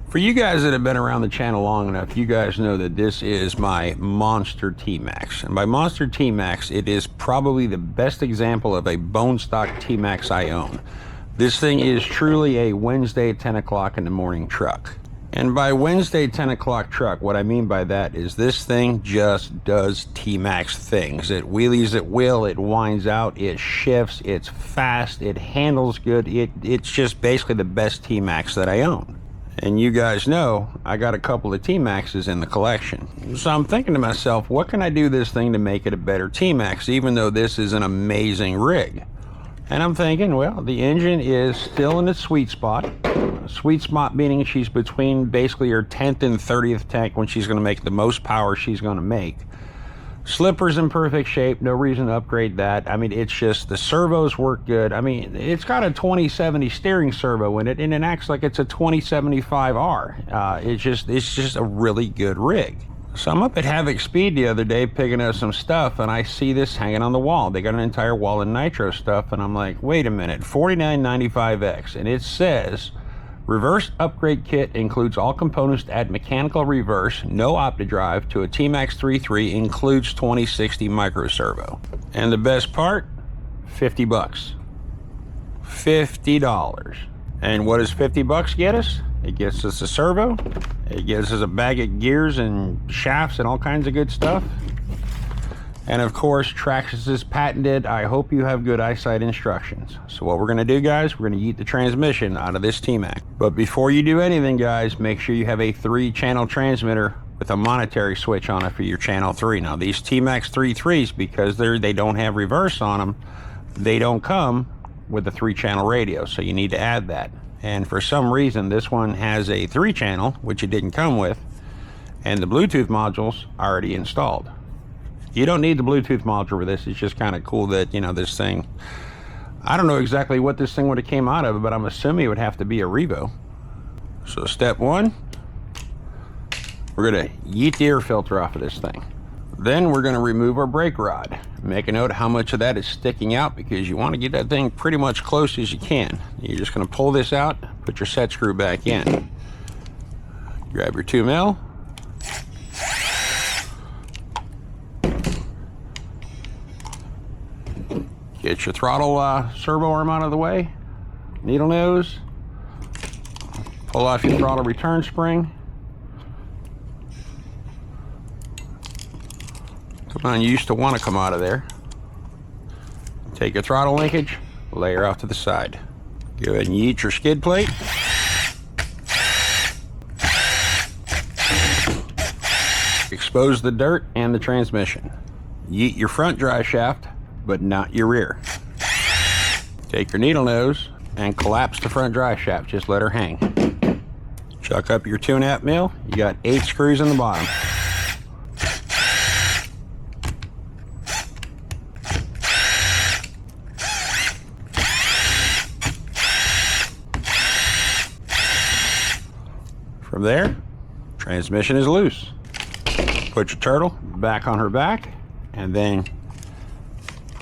For you guys that have been around the channel long enough, you guys know that this is my monster Tmaxx. And by monster Tmaxx, it is probably the best example of a bone stock Tmaxx I own. This thing is truly a Wednesday 10 o'clock in the morning truck. And by Wednesday 10 o'clock truck, what I mean by that is this thing just does Tmaxx things. It wheelies at will, it winds out, it shifts, it's fast, it handles good. It's just basically the best Tmaxx that I own. And you guys know I got a couple of Tmaxxes in the collection. So I'm thinking to myself, what can I do this thing to make it a better Tmaxx, even though this is an amazing rig? And I'm thinking, well, the engine is still in its sweet spot. Sweet spot meaning she's between basically her 10th and 30th tank when she's going to make the most power she's going to make. Slipper's in perfect shape, no reason to upgrade that. I mean, it's just the servos work good. I mean, it's got a 2070 steering servo in it, and it acts like it's a 2075R. It's just a really good rig. So I'm up at Havoc Speed the other day picking up some stuff, and I see this hanging on the wall. They got an entire wall of nitro stuff, and I'm like, wait a minute, 4995X, and it says reverse upgrade kit includes all components to add mechanical reverse, no OptiDrive to a Tmaxx 3.3, includes 2060 micro servo. And the best part, 50 bucks. $50. And what does 50 bucks get us? It gets us a servo, it gets us a bag of gears and shafts and all kinds of good stuff. And of course, Traxxas is patented. I hope you have good eyesight instructions. So what we're gonna do, guys, we're gonna yeet the transmission out of this Tmaxx. But before you do anything, guys, make sure you have a 3-channel transmitter with a monetary switch on it for your channel 3. Now these Tmaxx 3.3s, because they don't have reverse on them, they don't come with a 3-channel radio, so you need to add that. And for some reason, this one has a 3-channel, which it didn't come with, and the Bluetooth module's already installed. You don't need the Bluetooth module for this. It's just kind of cool that, you know, this thing, I don't know exactly what this thing would have came out of, but I'm assuming it would have to be a Revo. So step 1, we're gonna yeet the air filter off of this thing. Then we're gonna remove our brake rod. Make a note of how much of that is sticking out, because you want to get that thing pretty much close as you can. You're just gonna pull this out, put your set screw back in. Grab your 2mm. Get your throttle servo arm out of the way. Needle nose. Pull off your throttle return spring. Come on, you used to want to come out of there. Take your throttle linkage, lay her off to the side. Go ahead and yeet your skid plate. Expose the dirt and the transmission. Yeet your front drive shaft, but not your rear. Take your needle nose and collapse the front drive shaft. Just let her hang. Chuck up your 2.5 mil. You got 8 screws in the bottom. From there, transmission is loose. Put your turtle back on her back, and then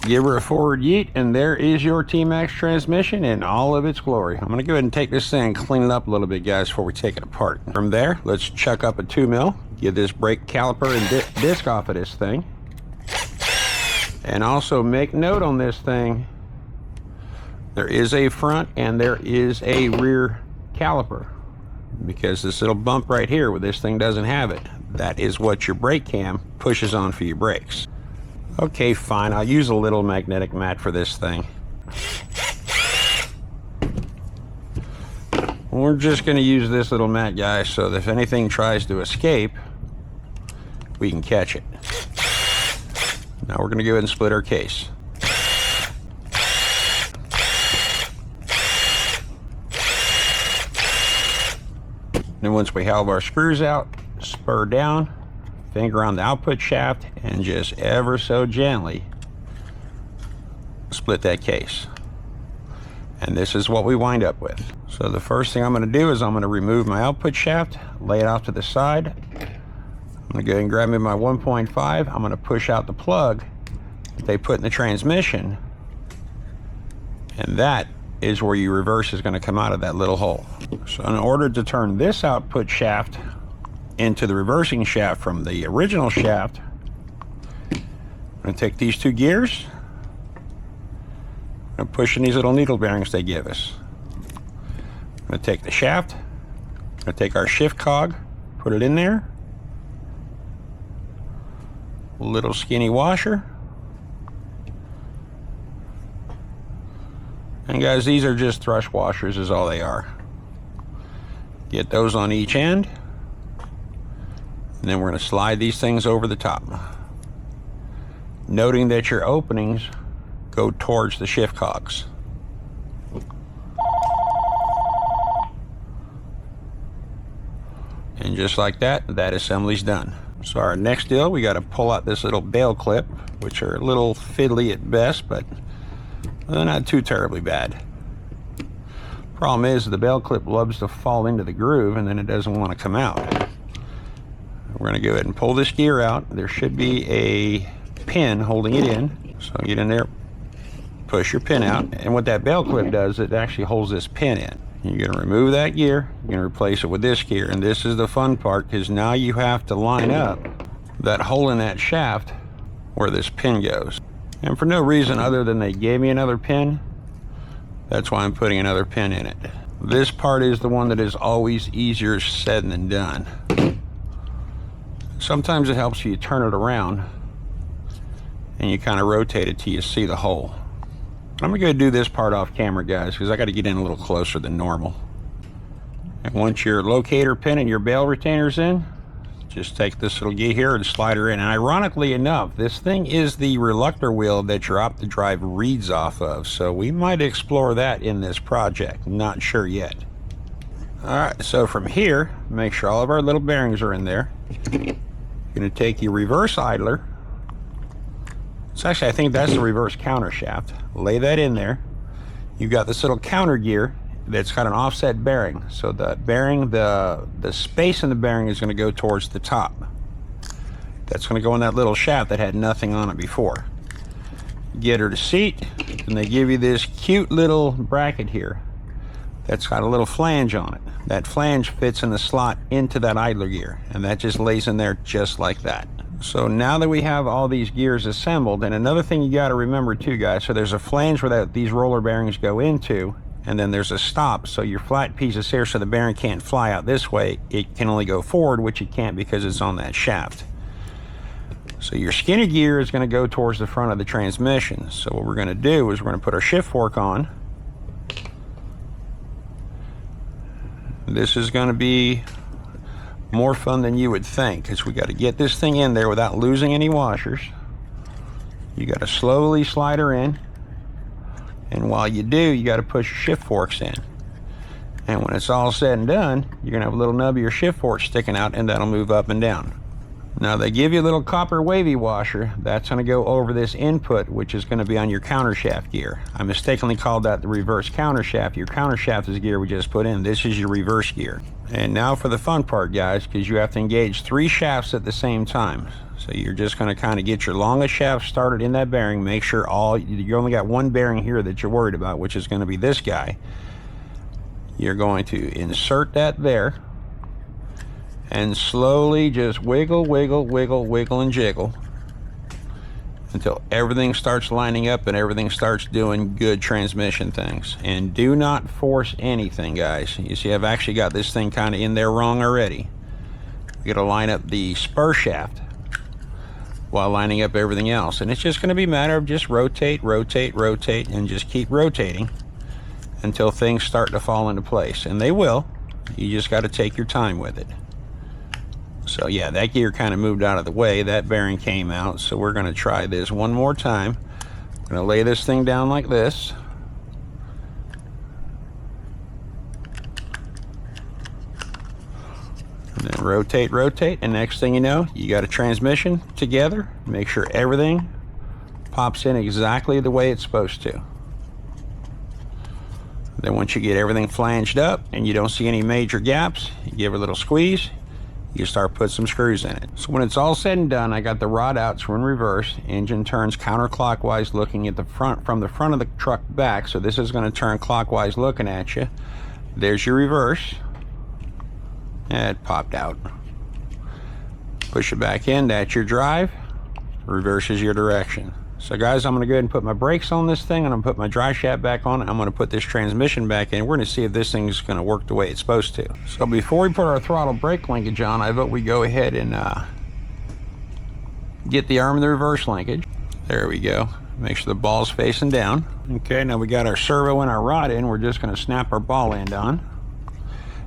give her a forward yeet, and there is your Tmaxx transmission in all of its glory. I'm gonna go ahead and take this thing and clean it up a little bit, guys, before we take it apart. From there, let's chuck up a 2mm, get this brake caliper and disc off of this thing. And also make note on this thing, there is a front and there is a rear caliper, because this little bump right here where this thing doesn't have it, that is what your brake cam pushes on for your brakes. Okay, fine, I'll use a little magnetic mat for this thing. We're just gonna use this little mat, guys, so that if anything tries to escape, we can catch it. Now we're gonna go ahead and split our case. Then once we have our screws out, spur down, finger on the output shaft, and just ever so gently split that case. And this is what we wind up with. So the first thing I'm going to do is I'm going to remove my output shaft, lay it off to the side. I'm going to go ahead and grab me my 1.5. I'm going to push out the plug that they put in the transmission, and that is where your reverse is going to come out of that little hole. So in order to turn this output shaft into the reversing shaft from the original shaft, I'm going to take these two gears and push in these little needle bearings they give us. I'm going to take the shaft, I'm going to take our shift cog, put it in there, a little skinny washer. And guys, these are just thrush washers is all they are. Get those on each end. And then we're going to slide these things over the top. Noting that your openings go towards the shift cogs. And just like that, that assembly's done. So our next deal, we got to pull out this little bail clip, which are a little fiddly at best, but they're not too terribly bad. Problem is, the bail clip loves to fall into the groove and then it doesn't want to come out. We're going to go ahead and pull this gear out. There should be a pin holding it in. So get in there, push your pin out, and what that bail clip does, it actually holds this pin in. You're going to remove that gear, you're going to replace it with this gear, and this is the fun part, because now you have to line up that hole in that shaft where this pin goes. And for no reason other than they gave me another pin, that's why I'm putting another pin in it. This part is the one that is always easier said than done. Sometimes it helps you turn it around and you kind of rotate it till you see the hole. I'm gonna go do this part off camera, guys, because I got to get in a little closer than normal. And once your locator pin and your bail retainer's in, just take this little gear here and slide her in. And ironically enough, this thing is the reluctor wheel that your OptiDrive reads off of, so we might explore that in this project. Not sure yet. Alright, so from here, make sure all of our little bearings are in there. You're going to take your reverse idler. It's actually, I think that's the reverse counter shaft. Lay that in there. You've got this little counter gear that's got an offset bearing. So the bearing, the space in the bearing is going to go towards the top. That's going to go in that little shaft that had nothing on it before. Get her to seat, and they give you this cute little bracket here that's got a little flange on it. That flange fits in the slot into that idler gear, and that just lays in there just like that. So now that we have all these gears assembled, and another thing you got to remember too, guys, so there's a flange where these roller bearings go into, and then there's a stop, so your flat piece is here so the bearing can't fly out this way. It can only go forward, which it can't because it's on that shaft. So your skinny gear is going to go towards the front of the transmission. So what we're going to do is we're going to put our shift fork on. This is going to be more fun than you would think, because we got to get this thing in there without losing any washers. You got to slowly slide her in, and while you do, you got to push your shift forks in. And when it's all said and done, you're going to have a little nub of your shift fork sticking out, and that'll move up and down. Now they give you a little copper wavy washer that's going to go over this input, which is going to be on your counter shaft gear. I mistakenly called that the reverse counter shaft. Your counter shaft is the gear we just put in. This is your reverse gear. And now for the fun part, guys, because you have to engage 3 shafts at the same time. So you're just going to kind of get your longest shaft started in that bearing. Make sure you only got one bearing here that you're worried about, which is going to be this guy. You're going to insert that there. And slowly just wiggle, wiggle, wiggle, wiggle, and jiggle until everything starts lining up and everything starts doing good transmission things. And do not force anything, guys. You see, I've actually got this thing kind of in there wrong already. You got to line up the spur shaft while lining up everything else. And it's just going to be a matter of just rotate, rotate, rotate, and just keep rotating until things start to fall into place. And they will. You just got to take your time with it. So yeah, that gear kind of moved out of the way. That bearing came out. So we're going to try this one more time. I'm going to lay this thing down like this. And then rotate, rotate. And next thing you know, you got a transmission together. Make sure everything pops in exactly the way it's supposed to. Then once you get everything flanged up and you don't see any major gaps, you give it a little squeeze. you start putting some screws in it. So when it's all said and done, I got the rod out, so we're in reverse. Engine turns counterclockwise looking at the front, from the front of the truck back. So this is going to turn clockwise looking at you. There's your reverse. It popped out. Push it back in, that's your drive. Reverse is your direction. So guys, I'm going to go ahead and put my brakes on this thing, and I'm going to put my drive shaft back on. I'm going to put this transmission back in. We're going to see if this thing is going to work the way it's supposed to. So before we put our throttle brake linkage on, I vote we go ahead and get the arm of the reverse linkage. There we go. Make sure the ball's facing down. Okay, now we got our servo and our rod in. We're just going to snap our ball end on.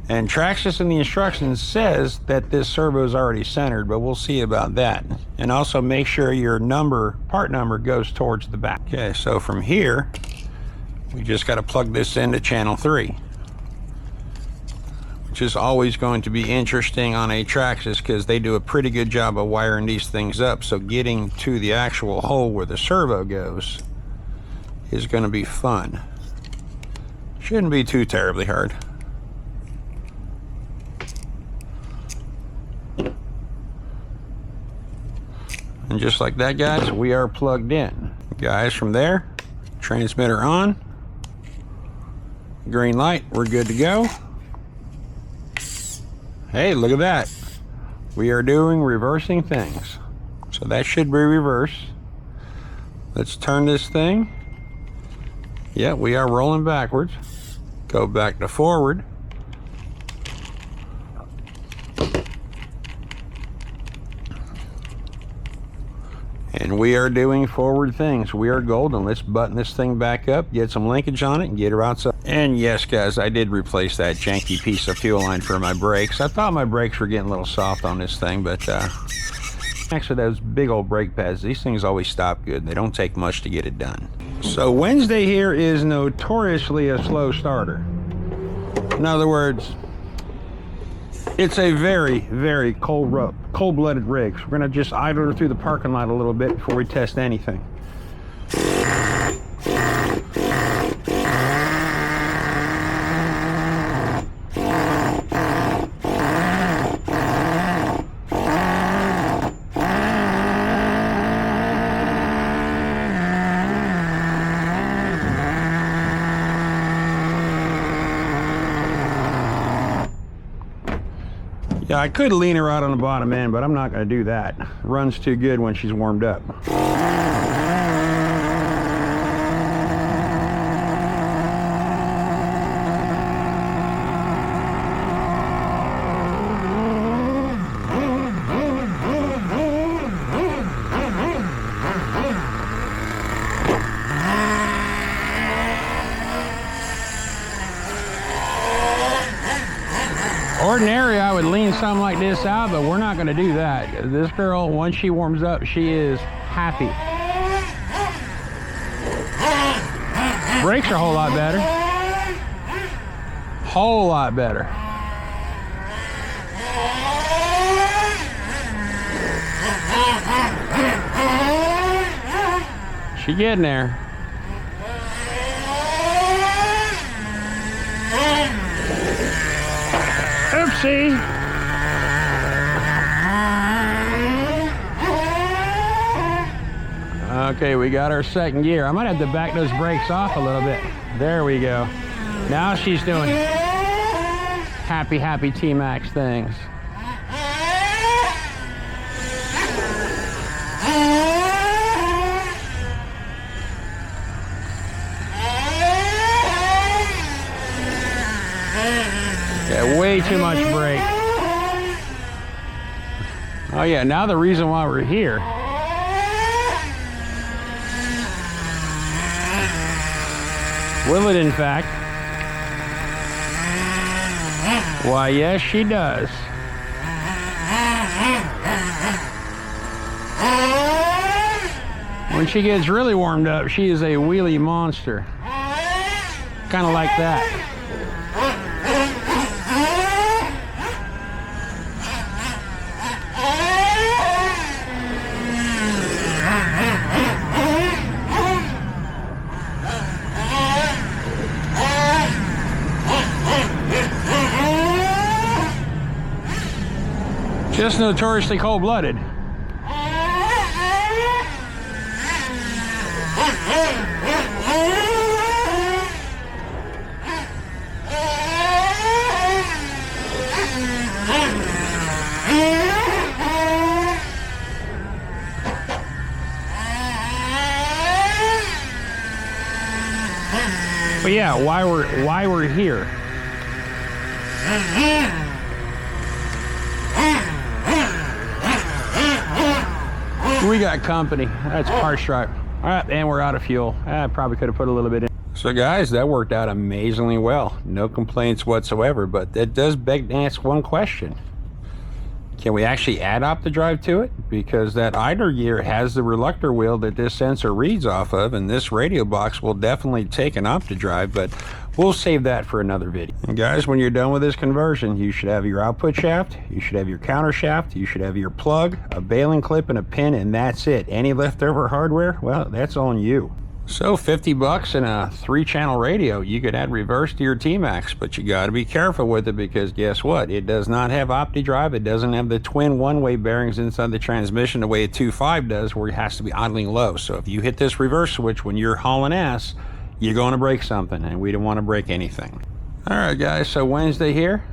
And Traxxas in the instructions says that this servo is already centered, but we'll see about that. And also make sure your part number goes towards the back. Okay, so from here, we just got to plug this into channel 3, which is always going to be interesting on a Traxxas because they do a pretty good job of wiring these things up. So getting to the actual hole where the servo goes is going to be fun. Shouldn't be too terribly hard. And just like that, guys, we are plugged in. Guys, from there, transmitter on. Green light, we're good to go. Hey, look at that. We are doing reversing things. So that should be reverse. Let's turn this thing. Yeah, we are rolling backwards. Go back to forward. And we are doing forward things. We are golden. Let's button this thing back up, get some linkage on it, and get her outside. And yes, guys, I did replace that janky piece of fuel line for my brakes. I thought my brakes were getting a little soft on this thing, but next to those big old brake pads, these things always stop good. They don't take much to get it done. So Wednesday here is notoriously a slow starter. In other words, it's a very, very cold-blooded rig. So we're gonna just idle her through the parking lot a little bit before we test anything. Yeah, I could lean her out on the bottom end, but I'm not going to do that. Runs too good when she's warmed up. Ordinary, I would lean something like this out, but we're not going to do that. This girl, once she warms up, she is happy. Brakes are a whole lot better. Whole lot better. She getting there. Oopsie. Okay, we got our second gear. I might have to back those brakes off a little bit. There we go. Now she's doing happy, happy Tmaxx things. Yeah, way too much brake. Oh yeah, now the reason why we're here. Will it in fact? Why yes, she does. When she gets really warmed up, she is a wheelie monster. Kind of like that. Just notoriously cold-blooded. But yeah, why we're here. We got company. That's Parts Stripe. All right, and we're out of fuel. I probably could have put a little bit in. So guys, that worked out amazingly well. No complaints whatsoever, but that does beg to ask one question. Can we actually add OptiDrive to it? Because that idler gear has the reluctor wheel that this sensor reads off of, and this radio box will definitely take an OptiDrive, but we'll save that for another video. And guys, when you're done with this conversion, you should have your output shaft, you should have your counter shaft, you should have your plug, a baling clip, and a pin, and that's it. Any leftover hardware, well, that's on you. So 50 bucks and a 3-channel radio, you could add reverse to your Tmaxx, but you got to be careful with it because guess what? It does not have OptiDrive. It doesn't have the twin one-way bearings inside the transmission the way a 2.5 does, where it has to be idling low. So if you hit this reverse switch when you're hauling ass, you're going to break something, and we don't want to break anything. All right, guys, so Wednesday here.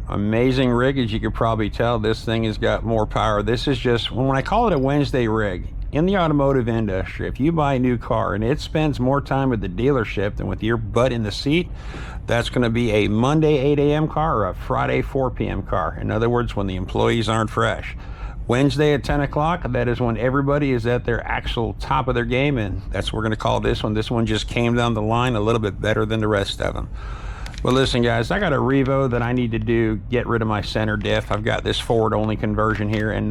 Amazing rig, as you could probably tell. This thing has got more power. This is just, when I call it a Wednesday rig, in the automotive industry, if you buy a new car and it spends more time with the dealership than with your butt in the seat, that's going to be a Monday 8 a.m. car or a Friday 4 p.m. car. In other words, when the employees aren't fresh. Wednesday at 10 o'clock, that is when everybody is at their actual top of their game, and that's what we're going to call this one. This one just came down the line a little bit better than the rest of them. Well, listen, guys, I got a Revo that I need to do, get rid of my center diff. I've got this forward-only conversion here, and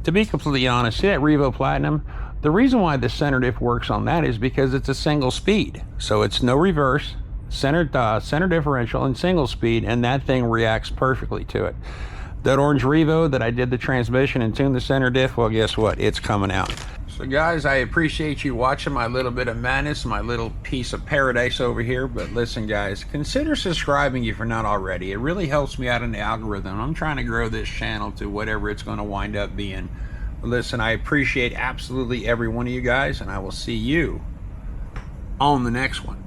to be completely honest, see that Revo Platinum? The reason why the center diff works on that is because it's a single speed. So it's no reverse, center differential, and single speed, and that thing reacts perfectly to it. That orange Revo that I did the transmission and tuned the center diff, well, guess what? It's coming out. So guys, I appreciate you watching my little bit of madness, my little piece of paradise over here. But listen, guys, consider subscribing if you're not already. It really helps me out in the algorithm. I'm trying to grow this channel to whatever it's going to wind up being. But listen, I appreciate absolutely every one of you guys, and I will see you on the next one.